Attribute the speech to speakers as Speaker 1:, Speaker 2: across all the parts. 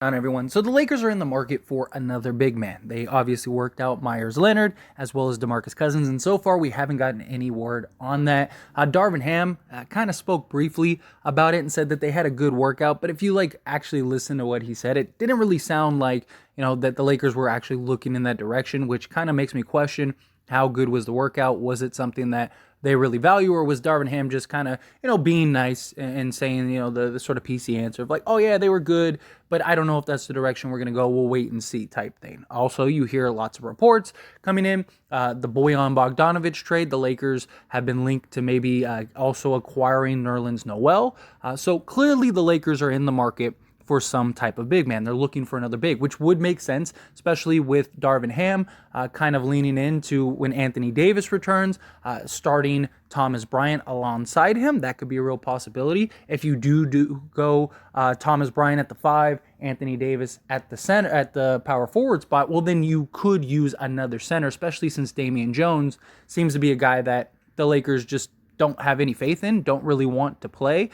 Speaker 1: On everyone. So the Lakers are in the market for another big man. They obviously worked out Myers Leonard as well as DeMarcus Cousins, and so far we haven't gotten any word on that. Darvin Ham kind of spoke briefly about it and said that they had a good workout, but if you actually listen to what he said, it didn't really sound like that the Lakers were actually looking in that direction, which kind of makes me question how good was the workout. Was it something that they really value, or was Darvin Ham just kind of, being nice and saying, the sort of PC answer of oh yeah, they were good, but I don't know if that's the direction we're going to go. We'll wait and see type thing. Also, you hear lots of reports coming in. The Bojan Bogdanovic trade, the Lakers have been linked to maybe also acquiring Nerlens Noel. So clearly the Lakers are in the market for some type of big man. They're looking for another big, which would make sense, especially with Darvin Ham kind of leaning into when Anthony Davis returns, starting Thomas Bryant alongside him. That could be a real possibility. If you do go Thomas Bryant at the 5, Anthony Davis at the center, at the power forward spot, well, then you could use another center, especially since Damian Jones seems to be a guy that the Lakers just don't have any faith in, don't really want to play.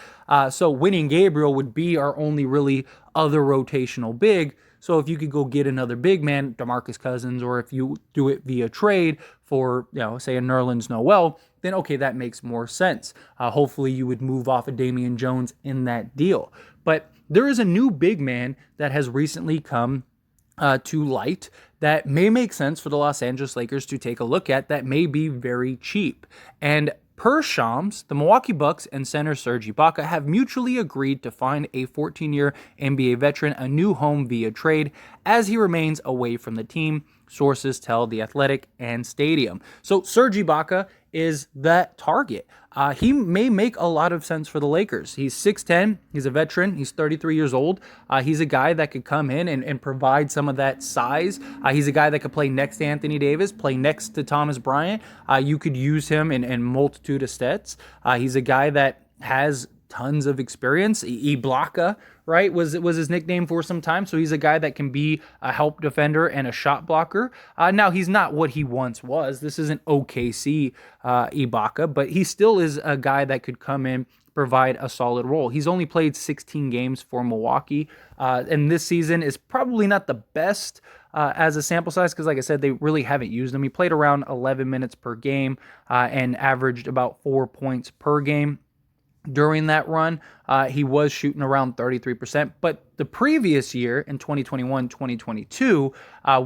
Speaker 1: So Winning Gabriel would be our only really other rotational big. So if you could go get another big man, DeMarcus Cousins, or if you do it via trade for, say a Nerlens Noel, then okay, that makes more sense. Hopefully you would move off of Damian Jones in that deal. But there is a new big man that has recently come to light that may make sense for the Los Angeles Lakers to take a look at, that may be very cheap. And per Shams, the Milwaukee Bucks and center Serge Ibaka have mutually agreed to find a 14-year NBA veteran a new home via trade as he remains away from the team, sources tell The Athletic and Stadium. So Serge Ibaka is that target. He may make a lot of sense for the Lakers. He's 6'10", he's a veteran, he's 33 years old. He's a guy that could come in and provide some of that size. He's a guy that could play next to Anthony Davis, play next to Thomas Bryant. You could use him in multitude of sets. He's a guy that has tons of experience. Ibaka, right, was his nickname for some time. So he's a guy that can be a help defender and a shot blocker. Now, he's not what he once was. This isn't OKC Ibaka, but he still is a guy that could come in, provide a solid role. He's only played 16 games for Milwaukee, and this season is probably not the best as a sample size because, like I said, they really haven't used him. He played around 11 minutes per game and averaged about 4 points per game. During that run, he was shooting around 33%, but the previous year in 2021-2022,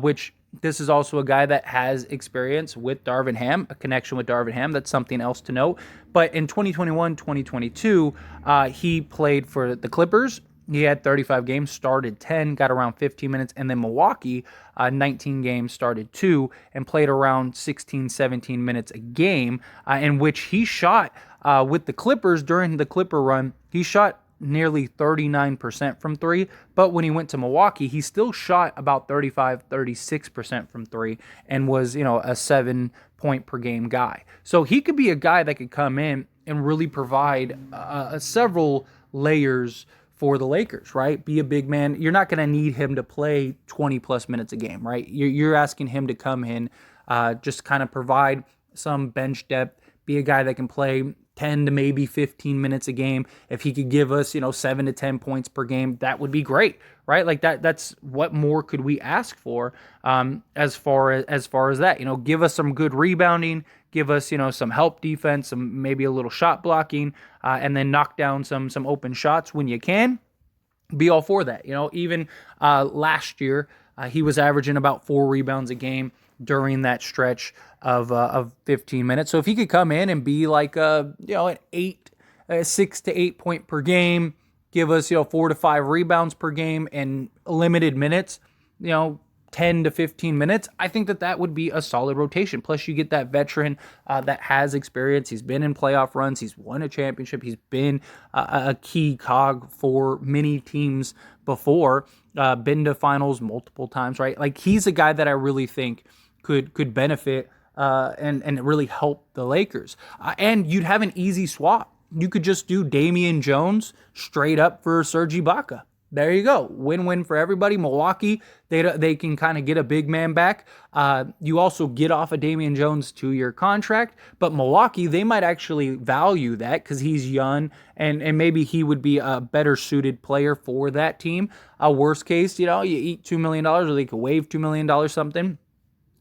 Speaker 1: which this is also a guy that has experience with Darvin Ham, a connection with Darvin Ham. That's something else to note. But in 2021-2022, he played for the Clippers. He had 35 games, started 10, got around 15 minutes, and then Milwaukee, 19 games, started 2, and played around 16, 17 minutes a game, in which he shot with the Clippers during the Clipper run. He shot nearly 39% from 3, but when he went to Milwaukee, he still shot about 35, 36% from 3 and was, a 7 point per game guy. So he could be a guy that could come in and really provide several layers for the Lakers, right? Be a big man. You're not going to need him to play 20 plus minutes a game, right? You're asking him to come in, just kind of provide some bench depth, be a guy that can play 10 to maybe 15 minutes a game. If he could give us, 7 to 10 points per game, that would be great, right? Like that's what more could we ask for as far as that, give us some good rebounding, give us, some help defense, some maybe a little shot blocking, and then knock down some open shots when you can. Be all for that. Even last year, he was averaging about 4 rebounds a game during that stretch of 15 minutes. So if he could come in and be like an 6 to 8 point per game, give us 4 to 5 rebounds per game and limited minutes, 10 to 15 minutes, I think that would be a solid rotation. Plus, you get that veteran that has experience. He's been in playoff runs. He's won a championship. He's been a key cog for many teams before, been to finals multiple times, right? Like, he's a guy that I really think could benefit and really help the Lakers. And you'd have an easy swap. You could just do Damian Jones straight up for Serge Ibaka. There you go. Win-win for everybody. Milwaukee, they can kind of get a big man back. You also get off of Damian Jones' 2-year contract, but Milwaukee, they might actually value that because he's young and maybe he would be a better suited player for that team. Worst case, you eat $2 million or they could waive $2 million something.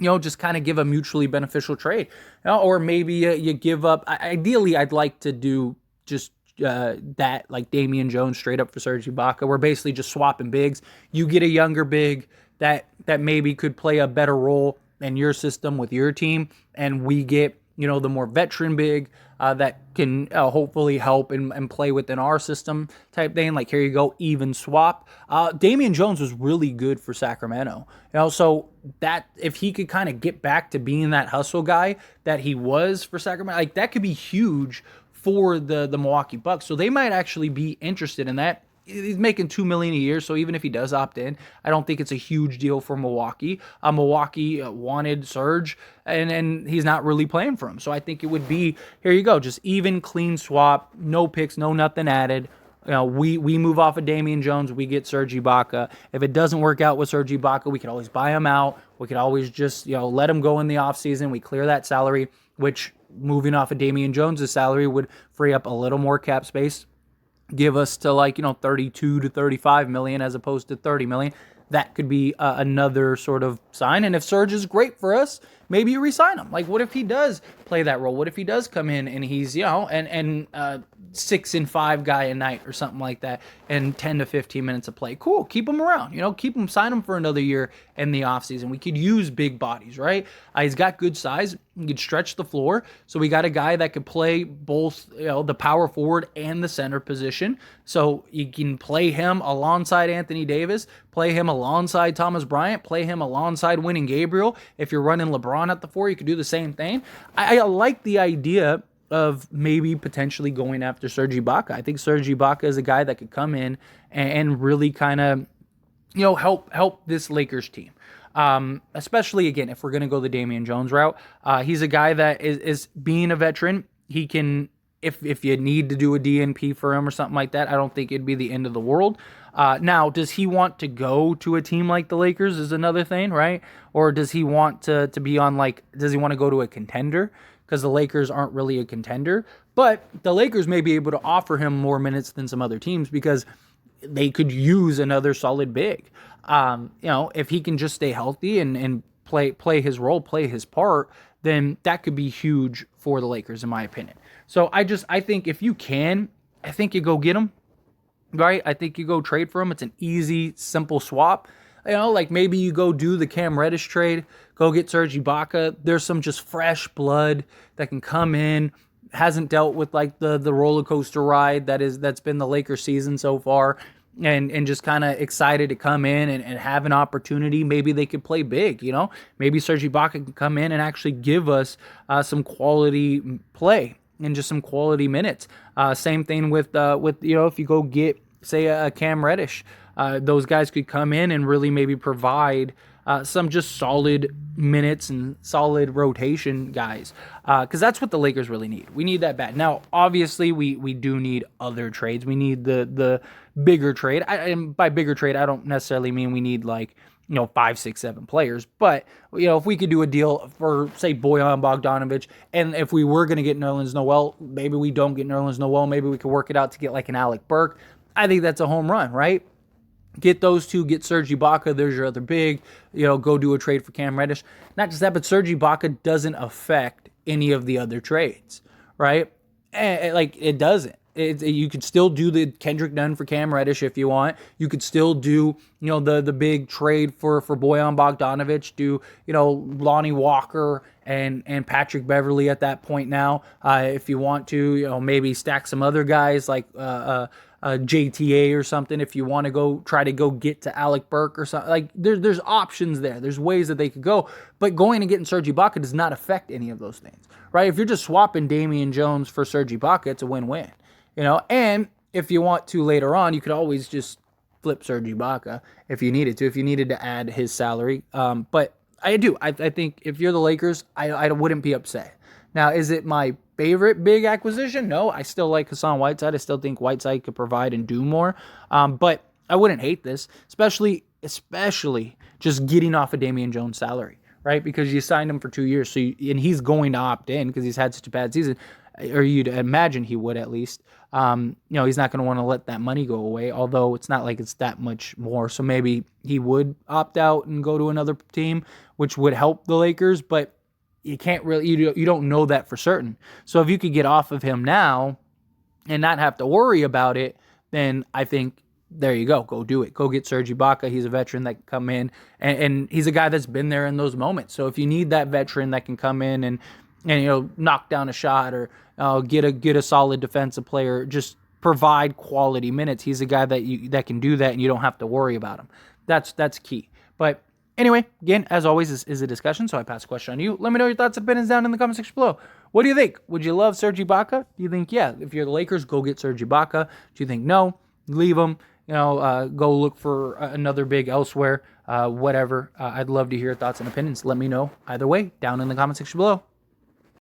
Speaker 1: Just kind of give a mutually beneficial trade. Or maybe you give up. Ideally, I'd like to do just that, like Damian Jones straight up for Serge Ibaka. We're basically just swapping bigs. You get a younger big that maybe could play a better role in your system with your team, and we get the more veteran big that can hopefully help and play within our system type thing. Like, here you go, even swap. Damian Jones was really good for Sacramento. So that if he could kind of get back to being that hustle guy that he was for Sacramento, like that could be huge for the Milwaukee Bucks. So they might actually be interested in that. He's making $2 million a year, so even if he does opt in, I don't think it's a huge deal for Milwaukee. Milwaukee wanted Serge, and he's not really playing for him. So I think it would be, here you go, just even, clean swap, no picks, no nothing added. We move off of Damian Jones, we get Serge Ibaka. If it doesn't work out with Serge Ibaka, we could always buy him out. We could always just let him go in the offseason. We clear that salary, which moving off of Damian Jones' salary would free up a little more cap space. Give us to 32 to 35 million as opposed to 30 million. That could be another sort of sign. And if Serge is great for us, maybe you re-sign him. Like, what if he does play that role? What if he does come in and he's 6 and 5 guy a night or something like that, and 10 to 15 minutes of play? Cool, keep him around. Keep him, sign him for another year in the offseason. We could use big bodies, right? He's got good size. He could stretch the floor. So we got a guy that could play both, the power forward and the center position. So you can play him alongside Anthony Davis, play him alongside Thomas Bryant, play him alongside Winning Gabriel. If you're running LeBron at the 4, you could do the same thing. I like the idea of maybe potentially going after Serge Ibaka. I think Serge Ibaka is a guy that could come in and really kind of, help this Lakers team. Especially, again, if we're going to go the Damian Jones route. He's a guy that is being a veteran. He can, if you need to do a DNP for him or something like that, I don't think it'd be the end of the world. Now, does he want to go to a team like the Lakers is another thing, right? Or does he want to be on, does he want to go to a contender? Because the Lakers aren't really a contender. But the Lakers may be able to offer him more minutes than some other teams because they could use another solid big. If he can just stay healthy and play his role, play his part, then that could be huge for the Lakers, in my opinion. So I think if you can, I think you go get him, right? I think you go trade for him. It's an easy, simple swap. Maybe you go do the Cam Reddish trade, go get Serge Ibaka. There's some just fresh blood that can come in, hasn't dealt with the roller coaster ride that's been the Lakers season so far, and just kind of excited to come in and have an opportunity. Maybe they could play big, Maybe Serge Ibaka can come in and actually give us some quality play and just some quality minutes. Same thing with if you go get, say, a Cam Reddish. Those guys could come in and really maybe provide some just solid minutes and solid rotation guys, because that's what the Lakers really need. We need that bad. Now, obviously, we do need other trades. We need the bigger trade. And by bigger trade, I don't necessarily mean we need 5, 6, 7 players. But, if we could do a deal for, say, Bojan Bogdanovic, and if we were going to get Nerlens Noel, maybe we don't get Nerlens Noel. Maybe we could work it out to get an Alec Burke. I think that's a home run, right? Get those two, get Serge Ibaka, there's your other big, go do a trade for Cam Reddish. Not just that, but Serge Ibaka doesn't affect any of the other trades, right? It doesn't. You could still do the Kendrick Nunn for Cam Reddish if you want. You could still do, the big trade for Bojan Bogdanovic, do, Lonnie Walker and Patrick Beverley at that point now. If you want to, maybe stack some other guys like JTA or something, if you want to try to get to Alec Burke or something. There's options there. There's ways that they could go, but going and getting Serge Ibaka does not affect any of those things, right? If you're just swapping Damian Jones for Serge Ibaka, it's a win-win, and if you want to later on, you could always just flip Serge Ibaka if you needed to add his salary. But I think if you're the Lakers, I wouldn't be upset. Now, is it my favorite big acquisition? No, I still like Hassan Whiteside. I still think Whiteside could provide and do more. But I wouldn't hate this, especially just getting off of Damian Jones' salary, right? Because you signed him for 2 years, and he's going to opt in because he's had such a bad season, or you'd imagine he would at least. He's not going to want to let that money go away, although it's not like it's that much more. So maybe he would opt out and go to another team, which would help the Lakers, but you can't really, you don't know that for certain. So if you could get off of him now and not have to worry about it, then I think there you go do it. Go get Serge Ibaka. He's a veteran that can come in, and he's a guy that's been there in those moments. So if you need that veteran that can come in and knock down a shot or get a solid defensive player, just provide quality minutes, he's a guy that can do that, and you don't have to worry about him. That's key. But anyway, again, as always, this is a discussion, so I pass the question on you. Let me know your thoughts and opinions down in the comment section below. What do you think? Would you love Serge Ibaka? Do you think, yeah, if you're the Lakers, go get Serge Ibaka? Do you think, no, leave him, go look for another big elsewhere, whatever? I'd love to hear your thoughts and opinions. Let me know either way down in the comment section below.